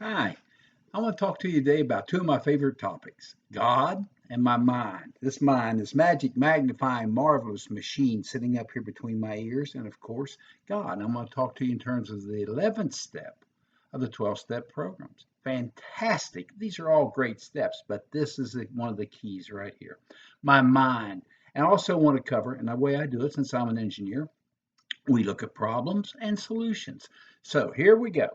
Hi, I want to talk to you today about two of my favorite topics, God and my mind. This mind, this magic, magnifying, marvelous machine sitting up here between my ears, and of course, God. And I'm going to talk to you in terms of the 11th step of the 12-step programs. Fantastic. These are all great steps, but this is one of the keys right here. My mind. And I also want to cover, and the way I do it, since I'm an engineer, we look at problems and solutions. So here we go.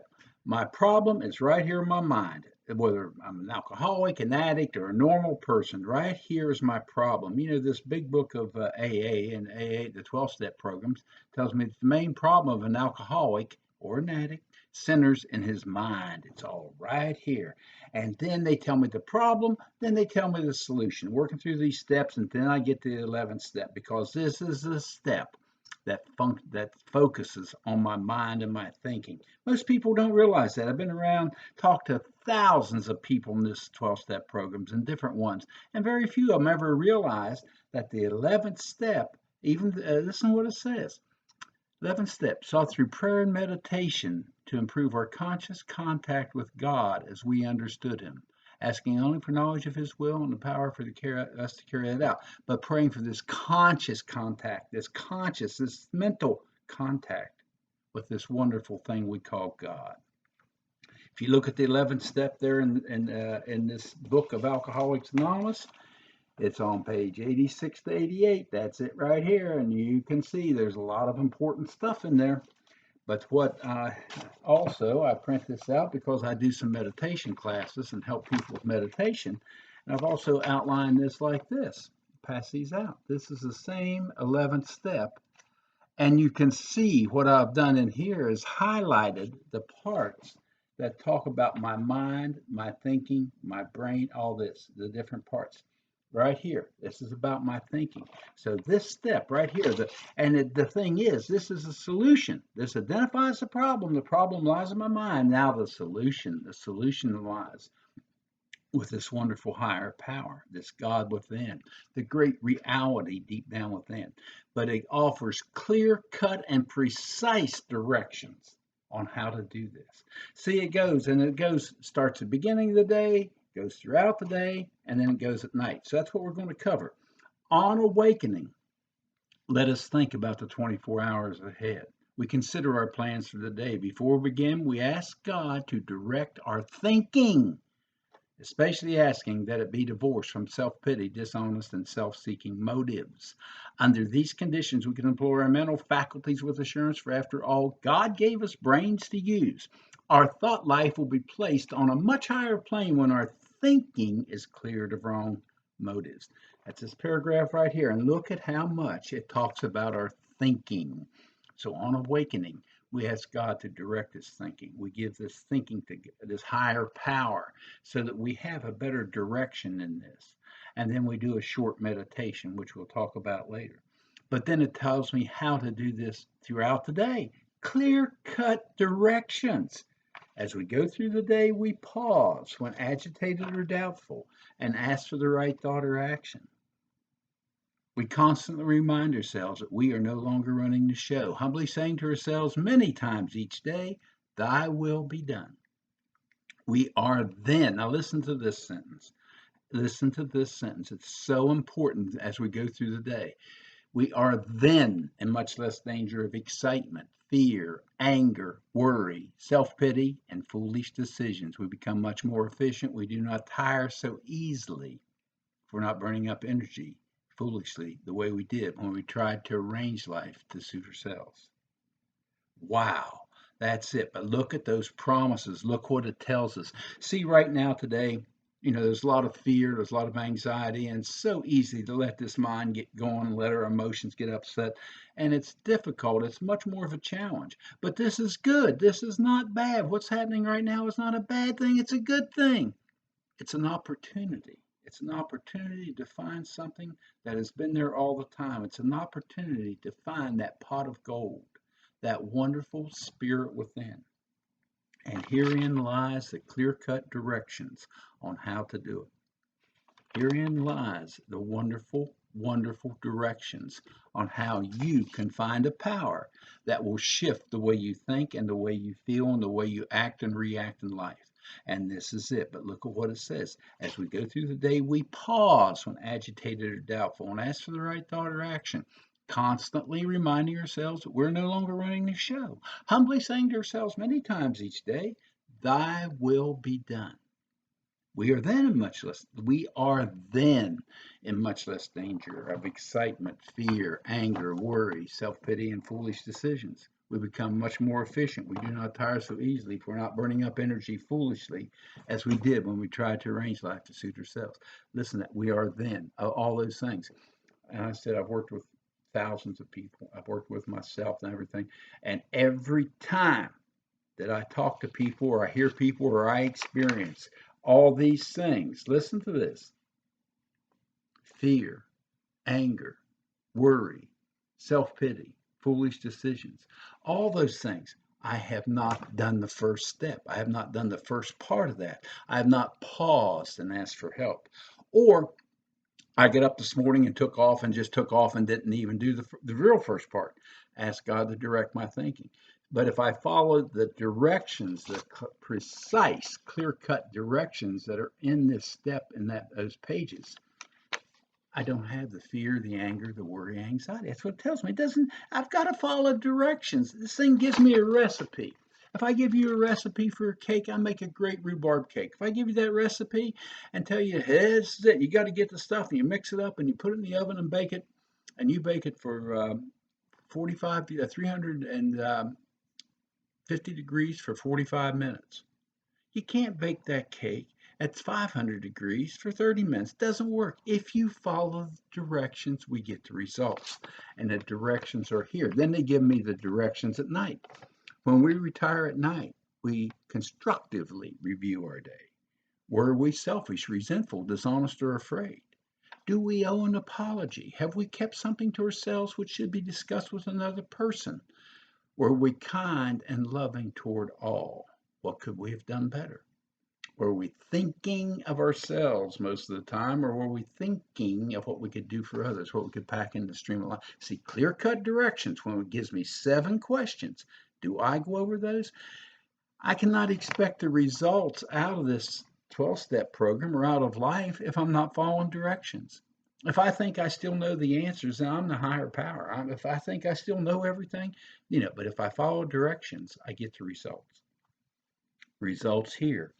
My problem is right here in my mind. Whether I'm an alcoholic, an addict, or a normal person, right here is my problem. You know, this big book of AA and AA, the 12 step programs, tells me that the main problem of an alcoholic or an addict centers in his mind. It's all right here. And then they tell me the problem, then they tell me the solution. Working through these steps, and then I get to the 11th step because this is the step that focuses on my mind and my thinking. Most people don't realize that. I've been around, talked to thousands of people in this 12-step programs and different ones, and very few of them ever realize that the 11th step, even listen to what it says. 11th step sought through prayer and meditation to improve our conscious contact with God as we understood Him, asking only for knowledge of His will and the power for us to carry it out, but praying for this conscious contact, this mental contact with this wonderful thing we call God. If you look at the 11th step there in this book of Alcoholics Anonymous, it's on page 86 to 88. That's it right here. And you can see there's a lot of important stuff in there. But what also, I print this out because I do some meditation classes and help people with meditation. And I've also outlined this like this. Pass these out. This is the same 11th step. And you can see what I've done in here is highlighted the parts that talk about my mind, my thinking, my brain, all this, the different parts right here. This is about my thinking. So this step right here, the thing is, this is a solution. This identifies the problem. The problem lies in my mind. Now the solution lies with this wonderful higher power, this God within, the great reality deep down within. But it offers clear cut and precise directions on how to do this. See, starts at the beginning of the day, goes throughout the day, and then it goes at night. So that's what we're going to cover. On awakening, let us think about the 24 hours ahead. We consider our plans for the day. Before we begin, we ask God to direct our thinking, especially asking that it be divorced from self-pity, dishonest, and self-seeking motives. Under these conditions, we can employ our mental faculties with assurance, for after all, God gave us brains to use. Our thought life will be placed on a much higher plane when our thinking is cleared of wrong motives. That's this paragraph right here. And look at how much it talks about our thinking. So on awakening, we ask God to direct this thinking. We give this thinking to this higher power so that we have a better direction in this. And then we do a short meditation, which we'll talk about later. But then it tells me how to do this throughout the day. Clear cut directions. As we go through the day, we pause when agitated or doubtful and ask for the right thought or action. We constantly remind ourselves that we are no longer running the show, humbly saying to ourselves many times each day, Thy will be done. We are then, now listen to this sentence. Listen to this sentence. It's so important as we go through the day. We are then in much less danger of excitement, fear, anger, worry, self-pity, and foolish decisions. We become much more efficient. We do not tire so easily if we're not burning up energy foolishly the way we did when we tried to arrange life to suit ourselves. Wow, that's it. But look at those promises. Look what it tells us. See, right now, today, there's a lot of fear, there's a lot of anxiety, and it's so easy to let this mind get going and let our emotions get upset. And it's difficult. It's much more of a challenge. But this is good. This is not bad. What's happening right now is not a bad thing. It's a good thing. It's an opportunity. It's an opportunity to find something that has been there all the time. It's an opportunity to find that pot of gold, that wonderful spirit within. And herein lies the clear-cut directions on how to do it. Herein lies the wonderful wonderful directions on how you can find a power that will shift the way you think and the way you feel and the way you act and react in life. And this is it. But look at what it says. As we go through the day, we pause when agitated or doubtful and ask for the right thought or action, constantly reminding ourselves that we're no longer running the show, humbly saying to ourselves many times each day, Thy will be done. We are then in much less danger of excitement, fear, anger, worry, self-pity, and foolish decisions. We become much more efficient. We do not tire so easily if we're not burning up energy foolishly as we did when we tried to arrange life to suit ourselves. Listen, that we are then all those things. And I said I've worked with thousands of people. I've worked with myself and everything. And every time that I talk to people or I hear people or I experience all these things. Listen to this: fear, anger, worry, self pity, foolish decisions. All those things. I have not done the first step. I have not done the first part of that. I have not paused and asked for help. Or I get up this morning and took off and just took off and didn't even do the real first part. Ask God to direct my thinking. But if I follow the directions, the precise, clear-cut directions that are in this step in those pages, I don't have the fear, the anger, the worry, anxiety. That's what it tells me. It doesn't. I've got to follow directions. This thing gives me a recipe. If I give you a recipe for a cake, I make a great rhubarb cake. If I give you that recipe and tell you, hey, this is it, you got to get the stuff and you mix it up and you put it in the oven and bake it, and you bake it for 350 degrees for 45 minutes. You can't bake that cake at 500 degrees for 30 minutes. It doesn't work. If you follow the directions, we get the results. And the directions are here. Then they give me the directions at night. When we retire at night, we constructively review our day. Were we selfish, resentful, dishonest, or afraid? Do we owe an apology? Have we kept something to ourselves which should be discussed with another person? Were we kind and loving toward all? What could we have done better? Were we thinking of ourselves most of the time, or were we thinking of what we could do for others, what we could pack in the stream of life? See, clear-cut directions when it gives me 7 questions. Do I go over those? I cannot expect the results out of this 12-step program or out of life if I'm not following directions. If I think I still know the answers, then I'm the higher power. If I think I still know everything, but if I follow directions, I get the results. Results here.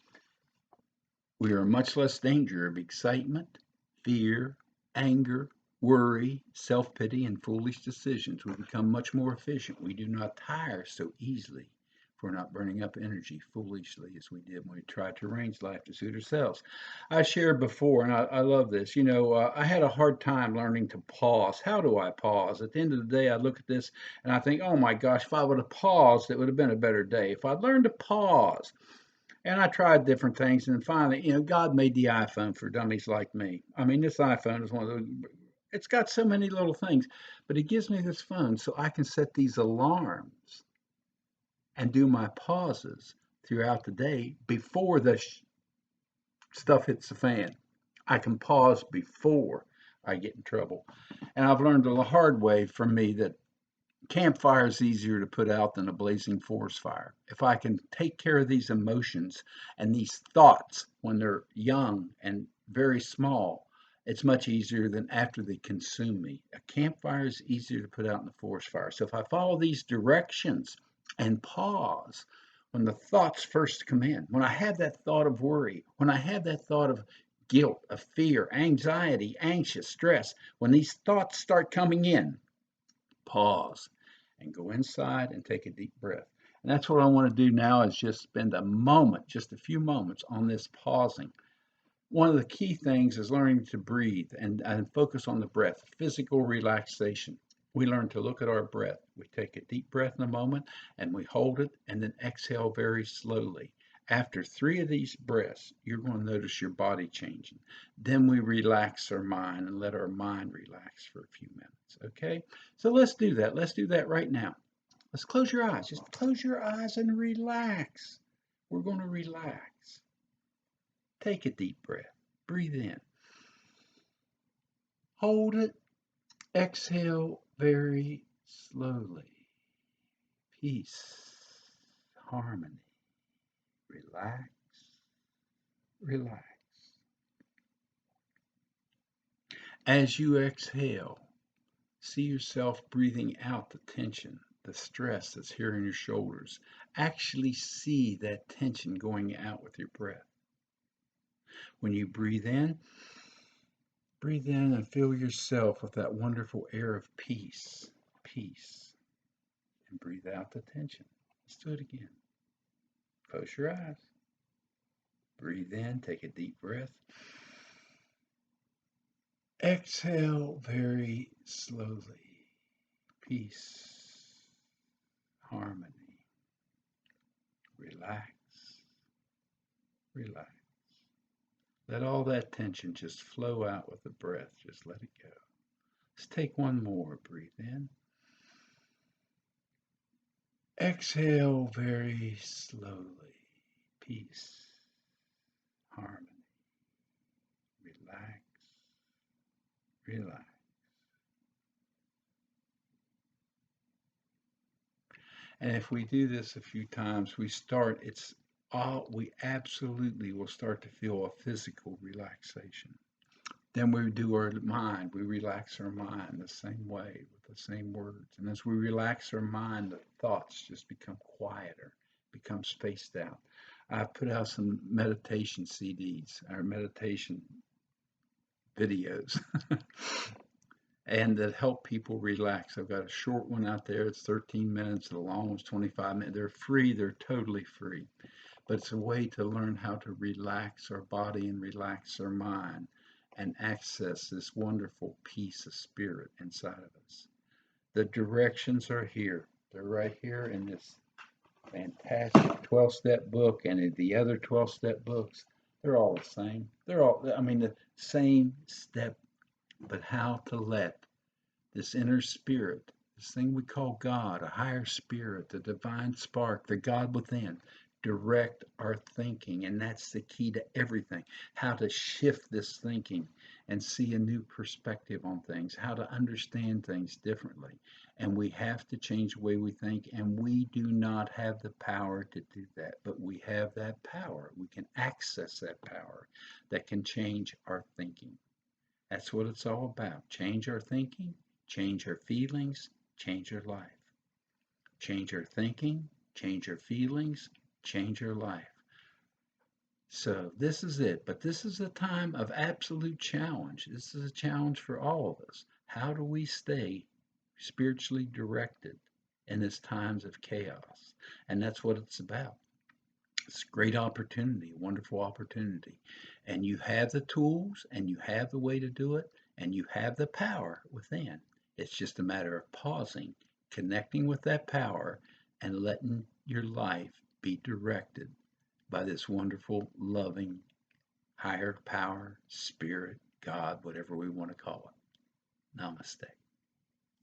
We are in much less danger of excitement, fear, anger, worry, self pity, and foolish decisions. We become much more efficient. We do not tire so easily if we're not burning up energy foolishly as we did when we tried to arrange life to suit ourselves. I shared before, and I love this. I had a hard time learning to pause. How do I pause? At the end of the day, I look at this and I think, oh my gosh, if I would have paused, it would have been a better day. If I'd learned to pause, and I tried different things, and finally, God made the iPhone for dummies like me. I mean, this iPhone is one of those. It's got so many little things, but it gives me this phone so I can set these alarms and do my pauses throughout the day before the stuff hits the fan. I can pause before I get in trouble. And I've learned the hard way from me that campfire is easier to put out than a blazing forest fire. If I can take care of these emotions and these thoughts when they're young and very small, it's much easier than after they consume me. A campfire is easier to put out than a forest fire. So if I follow these directions and pause when the thoughts first come in, when I have that thought of worry, when I have that thought of guilt, of fear, anxiety, anxious, stress, when these thoughts start coming in, pause and go inside and take a deep breath. And that's what I want to do now is just spend a moment, just a few moments on this pausing. One of the key things is learning to breathe and focus on the breath, physical relaxation. We learn to look at our breath. We take a deep breath in a moment and we hold it and then exhale very slowly. After 3 of these breaths, you're going to notice your body changing. Then we relax our mind and let our mind relax for a few minutes. Okay? So let's do that. Let's do that right now. Let's close your eyes. Just close your eyes and relax. We're going to relax. Take a deep breath. Breathe in. Hold it Exhale very slowly. Peace, harmony. Relax, relax. As you exhale, see yourself breathing out the tension, the stress that's here in your shoulders. Actually see that tension going out with your breath. When you breathe in and fill yourself with that wonderful air of peace, peace. And breathe out the tension. Let's do it again. Close your eyes. Breathe in, take a deep breath. Exhale very slowly. Peace, harmony. Relax, relax. Let all that tension just flow out with the breath. Just let it go. Let's take one more. Breathe in. Exhale very slowly. Peace, harmony. Relax, relax. And if we do this a few times, we absolutely will start to feel a physical relaxation. Then we do our mind. We relax our mind the same way with the same words. And as we relax our mind, the thoughts just become quieter, become spaced out. I've put out some meditation CDs or meditation videos and that help people relax. I've got a short one out there. It's 13 minutes. The long one's 25 minutes. They're free. They're totally free. But it's a way to learn how to relax our body and relax our mind and access this wonderful peace of spirit inside of us. The directions are here. They're right here in this fantastic 12-step book and in the other 12-step books. They're all the same. The same step, but how to let this inner spirit, this thing we call God, a higher spirit, the divine spark, the God within, direct our thinking. And that's the key to everything. How to shift this thinking and see a new perspective on things, how to understand things differently. And we have to change the way we think, and we do not have the power to do that, but we have that power. We can access that power that can change our thinking. That's what it's all about. Change our thinking, change our feelings, change our life. Change our thinking, change our feelings, change our life. So this is it. But this is a time of absolute challenge. This is a challenge for all of us. How do we stay spiritually directed in these times of chaos? And that's what it's about. It's a great opportunity, a wonderful opportunity. And you have the tools and you have the way to do it and you have the power within. It's just a matter of pausing, connecting with that power, and letting your life be directed by this wonderful, loving, higher power, spirit, God, whatever we want to call it. Namaste.